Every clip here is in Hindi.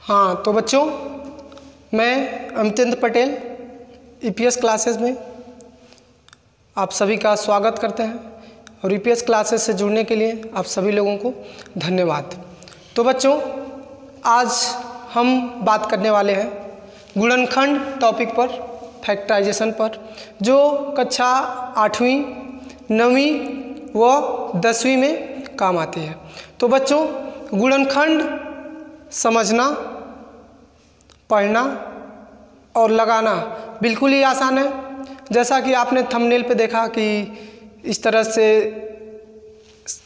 हाँ तो बच्चों, मैं अमितेंद्र पटेल ईपीएस क्लासेस में आप सभी का स्वागत करते हैं और ईपीएस क्लासेस से जुड़ने के लिए आप सभी लोगों को धन्यवाद। तो बच्चों, आज हम बात करने वाले हैं गुणनखंड टॉपिक पर, फैक्टराइजेशन पर, जो कक्षा 8वीं, 9वीं व 10वीं में काम आती है। तो बच्चों, गुणनखंड समझना, पढ़ना और लगाना बिल्कुल ही आसान है। जैसा कि आपने थंबनेल पे देखा कि इस तरह से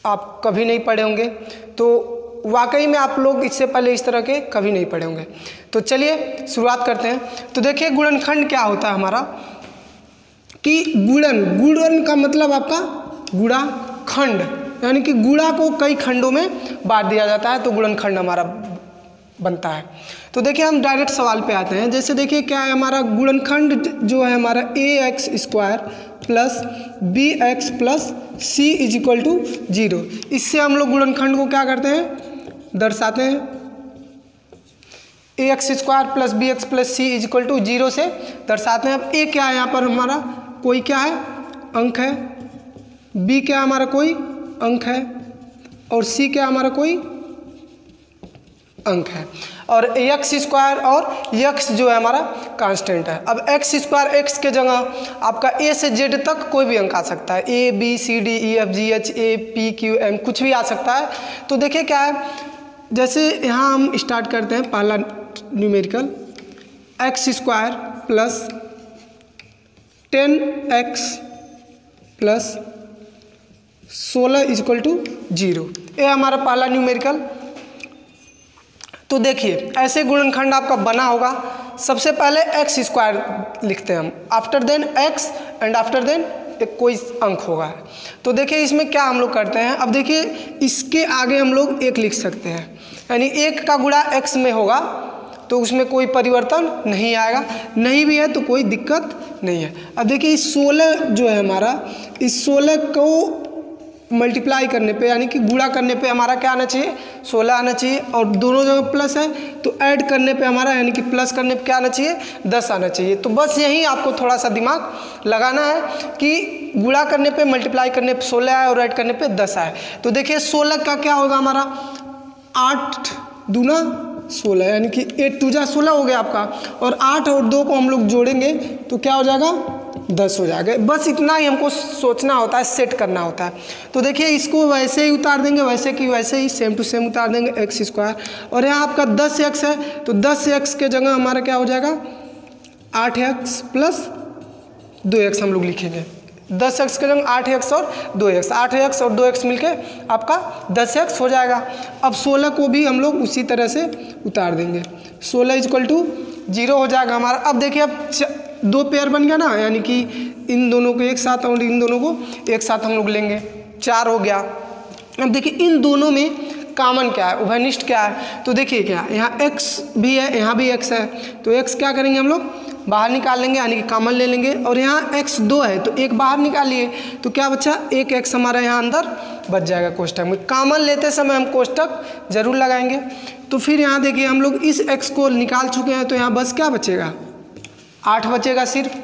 आप कभी नहीं पढ़े होंगे, तो वाकई में आप लोग इससे पहले इस तरह के कभी नहीं पढ़े होंगे। तो चलिए शुरुआत करते हैं। तो देखिए, गुणनखंड क्या होता है हमारा कि गुणन का मतलब आपका गुणा खंड, यानी कि गुणा को कई खंडों में बांट दिया जाता है, तो गुणनखंड हमारा बनता है। तो देखिए, हम डायरेक्ट सवाल पे आते हैं। जैसे देखिए क्या है हमारा गुणनखंड जो है हमारा ax² plus bx plus c is equal to 0। इससे हम लोग गुणनखंड को क्या करते हैं, दर्शाते हैं। ax² plus bx plus c is equal to 0 से दर्शाते हैं। अब a क्या है यहाँ पर हमारा, कोई क्या है, अंक है। b क्या हमारा कोई अंक है और c क्या हमारा कोई अंक है। और x² और x जो है हमारा कांस्टेंट है। अब x² x के जगह आपका a से z तक कोई भी अंक आ सकता है, a b c d e f g h a p q m कुछ भी आ सकता है। तो देखिए क्या है, जैसे यहाँ हम स्टार्ट करते हैं पहला numerical x² plus 10x plus 16 equal to 0, ये हमारा पहला न्यूमेरिकल। तो देखिए ऐसे गुणनखंड आपका बना होगा। सबसे पहले x² लिखते हैं हम, after then x and after then एक कोई अंक होगा। तो देखिए इसमें क्या हम लोग करते हैं, अब देखिए इसके आगे हम लोग 1 लिख सकते हैं, यानी 1 का गुणा x में होगा तो उसमें कोई परिवर्तन नहीं आएगा, नहीं भी है तो कोई दिक्कत नहीं है। अब देखिए इस 16 जो है हमारा, इस 16 को मल्टीप्लाई करने पे यानी कि गुणा करने पे हमारा क्या आना चाहिए, 16 आना चाहिए। और दोनों जगह प्लस है तो ऐड करने पे हमारा यानी कि प्लस करने पे क्या आना चाहिए, 10 आना चाहिए। तो बस यही आपको थोड़ा सा दिमाग लगाना है कि गुणा करने पे, मल्टीप्लाई करने पे 16 आए और ऐड करने पे 10 आए। तो देखिए 16 का क्या होगा हमारा, 8 दूना 16, यानी कि 8 2 जा 16 हो गया आपका, और 8 और 2 को हम लोग जोड़ेंगे तो क्या हो जाएगा, 10 हो जाएगा। बस इतना ही हमको सोचना होता है, सेट करना होता है। तो देखिए इसको वैसे ही उतार देंगे, वैसे कि वैसे ही सेम टू सेम उतार देंगे x²। और यहाँ आपका 10x है तो 10x के जगह हमारा क्या हो जाएगा, 8x प्लस 2x हम लोग लिखेंगे। 10x के जगह 8x और 2x, 8x और 2x मिलके आपका 10x हो जाएगा। अब 16 को भी हम लोग उसी तरह से उतार देंगे, 16 इक्वल टू 0 हो जाएगा हमारा। अब देखिए अब 2 पेयर बन गया ना, यानी कि इन दोनों को एक साथ और इन दोनों को एक साथ हम लोग लेंगे, 4 हो गया। अब देखिए इन दोनों में कॉमन क्या है, उभयनिष्ठ क्या है। तो देखिए क्या, यहाँ x भी है, यहाँ भी x है, तो x क्या करेंगे हम लोग बाहर निकाल लेंगे, यानी कि कॉमन ले लेंगे। और यहाँ x 2 है तो 1 बाहर निकालिए तो क्या बचा, 1 x हमारा यहाँ अंदर बच जाएगा कोष्टक में। कॉमन लेते समय हम कोष्टक जरूर लगाएंगे। तो फिर यहाँ देखिए हम लोग इस x को निकाल चुके हैं, तो यहाँ बस क्या बचेगा, 8 बचेगा सिर्फ।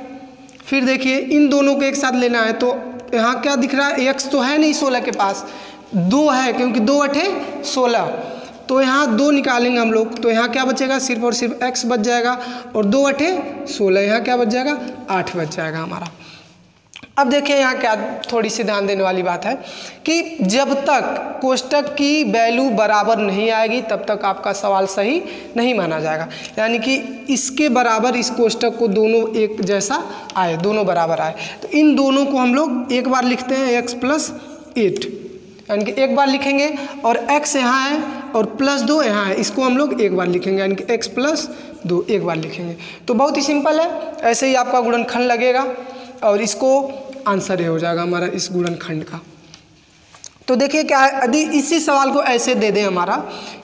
फिर देखिए इन दोनों को एक साथ लेना है, तो यहाँ क्या दिख रहा है, x तो है नहीं 16 के पास, 2 है, क्योंकि 2 8 16, तो यहाँ 2 निकालेंगे हम लोग, तो यहाँ क्या बचेगा, सिर्फ और सिर्फ x बच जाएगा, और 2 8 16, यहाँ क्या बच जाएगा, 8 बच जाएगा हमारा। अब देखिए यहाँ क्या थोड़ी सी ध्यान देने वाली बात है कि जब तक कोष्टक की वैल्यू बराबर नहीं आएगी तब तक आपका सवाल सही नहीं माना जाएगा। यानी कि इसके बराबर इस कोष्टक को दोनों एक जैसा आए, दोनों बराबर आए, तो इन दोनों को हम लोग एक बार लिखते हैं x प्लस 8, यानी कि एक बार लिखेंगे। और x यहाँ है और प्लस 2 यहाँ है, इसको हम लोग एक बार लिखेंगे, यानी कि x प्लस 2 एक बार लिखेंगे। तो बहुत ही सिंपल है, ऐसे ही आपका गुणनखंड लगेगा और इसको आंसर ये हो जाएगा हमारा इस गुणनखंड का। तो देखिए क्या है, यदि इसी सवाल को ऐसे दे दें हमारा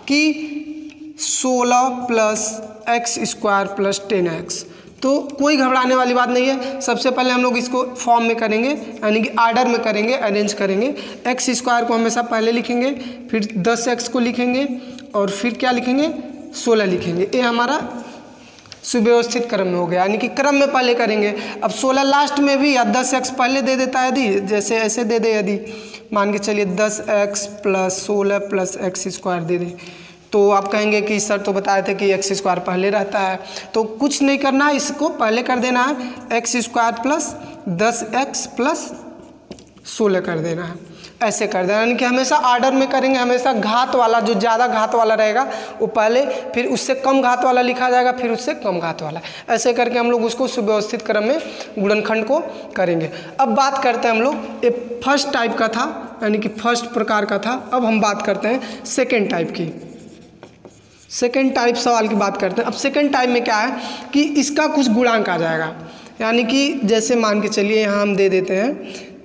कि 16 प्लस x² प्लस 10x, तो कोई घबराने वाली बात नहीं है। सबसे पहले हम लोग इसको फॉर्म में करेंगे, यानी कि आर्डर में करेंगे, अरेंज करेंगे। x² को हमेशा पहले लिखेंगे, फिर 10x को लिखेंगे और फिर क्या लिखेंगे 16 लिखेंगे। ये हमारा सुव्यवस्थित क्रम में हो गया, यानी कि क्रम में पहले करेंगे। अब 16 लास्ट में भी या 10x पहले दे देता है यदि, जैसे ऐसे दे दे, यदि मान के चलिए 10x + 16 + x² दे दे, तो आप कहेंगे कि सर तो बताए थे कि x² पहले रहता है। तो कुछ नहीं करना है, इसको पहले कर देना है, x² + 10x + 16 कर देना है, ऐसे कर देना। यानी कि हमेशा आर्डर में करेंगे, हमेशा घात वाला, जो ज़्यादा घात वाला रहेगा वो पहले, फिर उससे कम घात वाला लिखा जाएगा, फिर उससे कम घात वाला, ऐसे करके हम लोग उसको सुव्यवस्थित क्रम में गुणनखंड को करेंगे। अब बात करते हैं हम लोग, ये फर्स्ट टाइप का था, यानी कि फर्स्ट प्रकार का था। अब हम बात करते हैं सेकेंड टाइप की। सेकेंड टाइप सवाल की बात करते हैं। अब सेकेंड टाइप में क्या है कि इसका कुछ गुणांक आ जाएगा, यानी कि जैसे मान के चलिए यहाँ हम दे देते हैं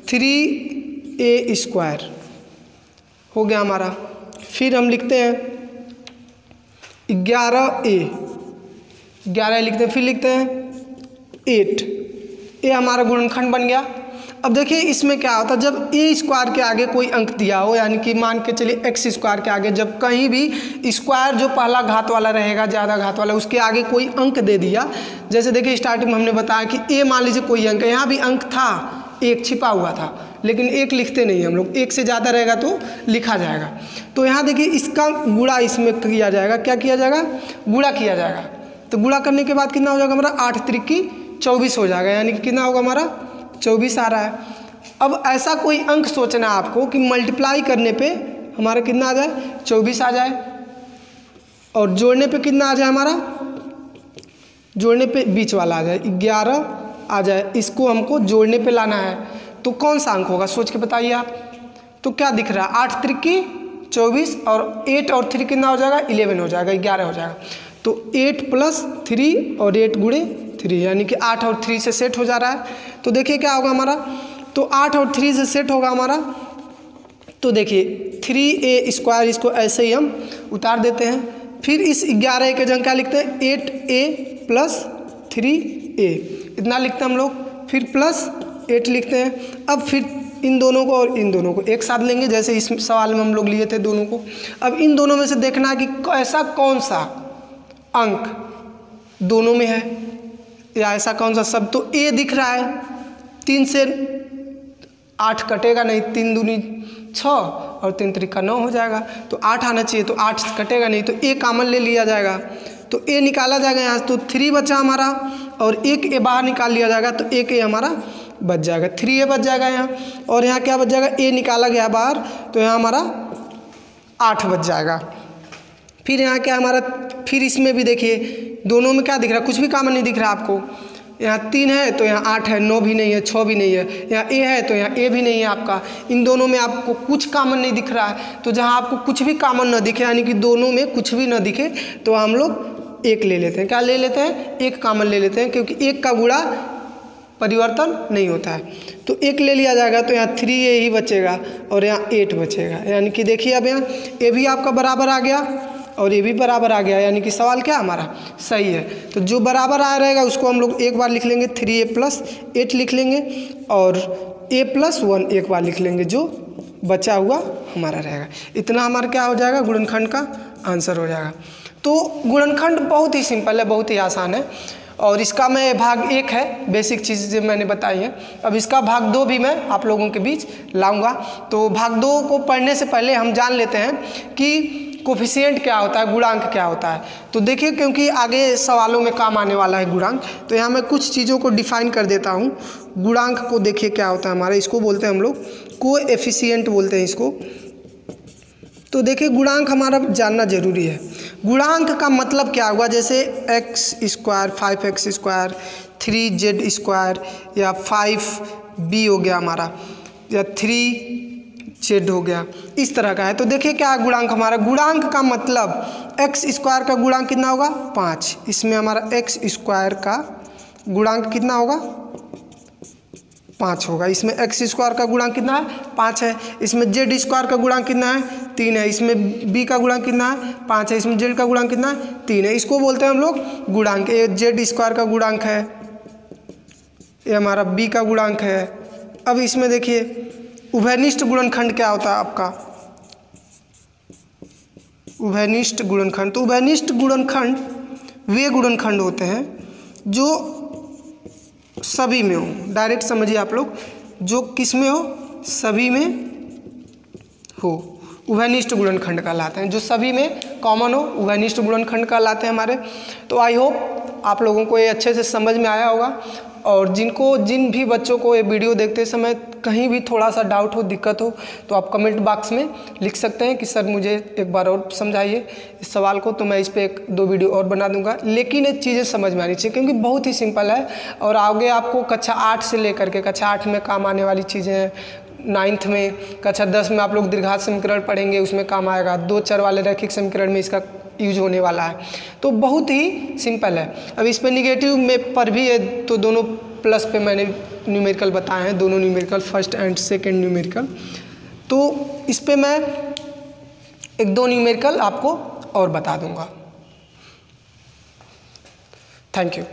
3a² हो गया हमारा, फिर हम लिखते हैं 11a लिखते हैं, फिर लिखते हैं 8, ये हमारा गुणनखंड बन गया। अब देखिए इसमें क्या होता है, जब a² के आगे कोई अंक दिया हो, यानी कि मान के चलिए x² के आगे जब कहीं भी स्क्वायर जो पहला घात वाला रहेगा, ज़्यादा घात वाला, उसके आगे कोई अंक दे दिया, जैसे देखिए स्टार्टिंग में हमने बताया कि a मान लीजिए कोई अंक है, यहाँ भी अंक था, 1 छिपा हुआ था, लेकिन 1 लिखते नहीं हम लोग, 1 से ज़्यादा रहेगा तो लिखा जाएगा। तो यहाँ देखिए इसका गुणा इसमें किया जाएगा, क्या किया जाएगा, गुणा किया जाएगा। तो गुणा करने के बाद कितना हो जाएगा हमारा, 8 त्रिकी 24 हो जाएगा, यानी कि कितना होगा हमारा 24 आ रहा है। अब ऐसा कोई अंक सोचना है आपको कि मल्टीप्लाई करने पे हमारा कितना आ जाए, 24 आ जाए, और जोड़ने पे कितना आ जाए हमारा, जोड़ने पे बीच वाला आ जाए 11 आ जाए, इसको हमको जोड़ने पे लाना है। तो कौन सा अंक होगा सोच के बताइए आप। तो क्या दिख रहा है, 8 त्रिकी 24 और 8 और 3 कितना हो जाएगा, 11 हो जाएगा, 11 हो जाएगा। तो 8 + 3 और 8 × 3, यानी कि 8 और 3 से सेट हो जा रहा है। तो देखिए क्या होगा हमारा, तो 8 और 3 से सेट होगा हमारा। तो देखिए 3a², इसको ऐसे ही हम उतार देते हैं। फिर इस 11 के जगह क्या लिखते हैं, 8a + 3a, इतना लिखते हैं हम लोग, फिर +8 लिखते हैं। अब फिर इन दोनों को और इन दोनों को एक साथ लेंगे, जैसे इस सवाल में हम लोग लिए थे दोनों को। अब इन दोनों में से देखना है कि ऐसा कौन सा अंक दोनों में है, या ऐसा कौन सा सब। तो a दिख रहा है, 3 से 8 कटेगा नहीं, 3 दूनी 6 और 3 त्रिका 9 हो जाएगा, तो 8 आना चाहिए, तो 8 कटेगा नहीं, तो a कॉमन ले लिया जाएगा, तो a निकाला जाएगा यहाँ, तो 3 बचा हमारा, और एक a बाहर निकाल लिया जाएगा, तो एक a हमारा बच जाएगा, 3a बच जाएगा यहाँ। और यहाँ क्या बच जाएगा, a निकाला गया बाहर, तो यहाँ हमारा 8 बच जाएगा। फिर यहाँ क्या हमारा, फिर इसमें भी देखिए दोनों में क्या दिख रहा है, कुछ भी कॉमन नहीं दिख रहा आपको। यहाँ 3 है तो यहाँ 8 है, 9 भी नहीं है, 6 भी नहीं है, यहाँ a है तो यहाँ a भी नहीं है आपका। इन दोनों में आपको कुछ कॉमन नहीं दिख रहा है। तो जहाँ आपको कुछ भी कॉमन न दिखे, यानी कि दोनों में कुछ भी न दिखे, तो हम लोग 1 ले लेते हैं। क्या ले लेते हैं, 1 कॉमन ले लेते हैं, क्योंकि 1 का गुणा परिवर्तन नहीं होता है। तो 1 ले लिया जाएगा, तो यहाँ 3a ही बचेगा और यहाँ 8 बचेगा। यानी कि देखिए अब यहाँ a भी आपका बराबर आ गया और ये भी बराबर आ गया, यानी कि सवाल क्या हमारा सही है। तो जो बराबर आ रहेगा उसको हम लोग एक बार लिख लेंगे, 3a + 8 लिख लेंगे, और a + 1 एक बार लिख लेंगे, जो बचा हुआ हमारा रहेगा। इतना हमारा क्या हो जाएगा, गुणनखंड का आंसर हो जाएगा। तो गुणनखंड बहुत ही सिंपल है, बहुत ही आसान है, और इसका मैं भाग 1 है, बेसिक चीज़ जो मैंने बताई है। अब इसका भाग 2 भी मैं आप लोगों के बीच लाऊंगा। तो भाग 2 को पढ़ने से पहले हम जान लेते हैं कि कोफिशिएंट क्या होता है, गुणांक क्या होता है। तो देखिए, क्योंकि आगे सवालों में काम आने वाला है गुणांक, तो यहाँ मैं कुछ चीज़ों को डिफाइन कर देता हूँ। गुणांक को देखिए क्या होता है हमारा, इसको बोलते हैं हम लोग कोएफिशिएंट बोलते हैं इसको। तो देखिए गुणांक हमारा जानना जरूरी है। गुणांक का मतलब क्या हुआ, जैसे x², 5x², 3z² या 5b हो गया हमारा, या 3z हो गया, इस तरह का है। तो देखिए क्या है गुणांक हमारा, गुणांक का मतलब x² का गुणांक कितना होगा, 5। इसमें हमारा x² का गुणांक कितना होगा, 5 होगा। इसमें x² का गुणांक कितना है, 5 है। इसमें z² का गुणांक कितना है, 3 है। इसमें b का गुणांक कितना है, 5 है। इसमें z का गुणांक कितना है, 3 है। इसको बोलते हैं हम लोग गुणांक। ये z² का गुणांक है, ये हमारा b का गुणांक है। अब इसमें देखिए उभयनिष्ठ गुणनखंड क्या होता है आपका, उभयनिष्ठ गुणनखंड। तो उभयनिष्ठ गुणनखंड वे गुणनखंड होते हैं जो सभी में हो। डायरेक्ट समझिए आप लोग, जो किस में हो, सभी में हो, उभयनिष्ठ गुणनखंड कहलाते हैं। जो सभी में कॉमन हो, उभयनिष्ठ गुणनखंड कहलाते हैं हमारे। तो आई होप आप लोगों को ये अच्छे से समझ में आया होगा। और जिन भी बच्चों को ये वीडियो देखते समय कहीं भी थोड़ा सा डाउट हो, दिक्कत हो, तो आप कमेंट बॉक्स में लिख सकते हैं कि सर मुझे एक बार और समझाइए इस सवाल को, तो मैं इस पर 1-2 वीडियो और बना दूंगा। लेकिन ये चीज़ें समझ में आनी चाहिए क्योंकि बहुत ही सिंपल है और आगे आपको कक्षा 8 से लेकर के कक्षा 8 में काम आने वाली चीज़ें हैं। 9th में, कक्षा 10 में आप लोग दीर्घात समीकरण पढ़ेंगे, उसमें काम आएगा। 2 चर वाले रैखिक समीकरण में इसका यूज होने वाला है। तो बहुत ही सिंपल है। अब इस पे निगेटिव में पर भी है, तो दोनों प्लस पे मैंने न्यूमेरिकल बताए हैं, दोनों numerical, first and second numerical. तो इस पे मैं 1-2 न्यूमेरिकल आपको और बता दूंगा। Thank you.